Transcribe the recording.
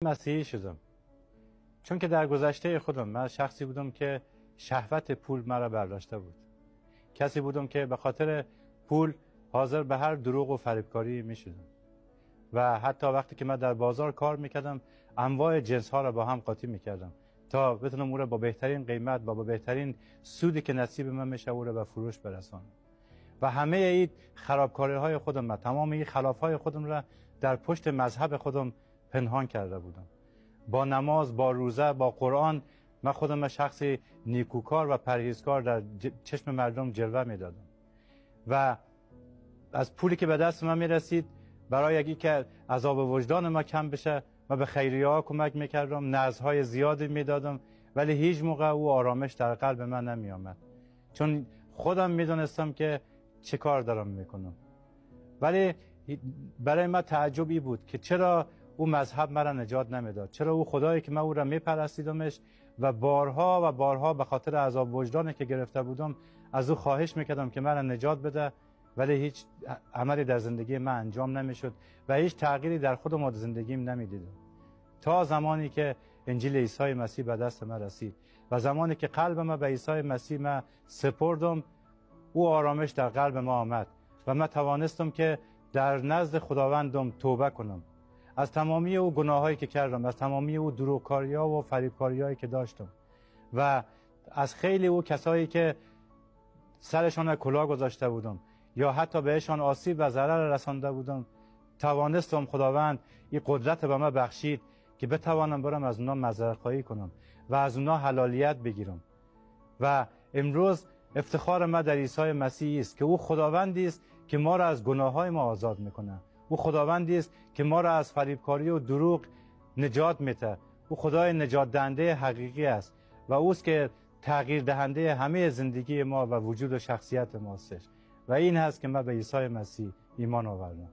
مسیحی شدم چون که در گذشته خودم من شخصی بودم که شهوت پول مرا برداشته بود. کسی بودم که به خاطر پول حاضر به هر دروغ و فریبکاری می شدم و حتی وقتی که من در بازار کار میکردم انواع جنس ها را با هم قاطی میکردم تا بتونم او را با بهترین قیمت با بهترین سودی که نصیب من میشه او را به فروش برسانم. و همه این خرابکاری های خودم، تمام این خلاف های خودم را در پشت مذهب خودم پنهان کرده بودم. با نماز، با روزه، با قرآن من خودم شخصی نیکوکار و پرهیزکار در چشم مردم جلوه میدادم و از پولی که به دست من میرسید برای یکی که عذاب وجدان ما کم بشه من به خیریه ها کمک میکردم، نذرهای زیادی میدادم، ولی هیچ موقع او آرامش در قلب من نمی آمد چون خودم میدونستم که چه کار دارم میکنم. ولی برای من تعجبی بود که چرا او مذهب مرا نجات نمیداد، چرا او خدایی که من او را میپرستیدمش و بارها و بارها به خاطر عذاب وجدانی که گرفته بودم از او خواهش میکردم که مرا نجات بده، ولی هیچ عملی در زندگی من انجام نمیشد و هیچ تغییری در خودم و زندگیم نمیدیدم تا زمانی که انجیل عیسی مسیح به دست من رسید و زمانی که قلب من به عیسی مسیح من سپردم او آرامش در قلب ما آمد و من توانستم که در نزد خداوندم توبه کنم از تمامی او گناهایی که کردم، از تمامی او دروغکاری‌ها و فریبکاری‌هایی که داشتم و از خیلی او کسایی که سرشان کلاه گذاشته بودم یا حتی بهشان آسیب و ضرر رسانده بودم توانستم خداوند این قدرت به من بخشید که بتوانم برم از اونا معذرت خواهی کنم و از اونا حلالیت بگیرم. و امروز افتخار ما در عیسی مسیح است که او خداوندی است که ما را از گناه‌های ما آزاد میکنه. او خداوندی است که ما را از فریبکاری و دروغ نجات میده. او خدای نجات دهنده حقیقی است و اوست که تغییر دهنده همه زندگی ما و وجود و شخصیت ما است و این هست که من به عیسی مسیح ایمان آوردم.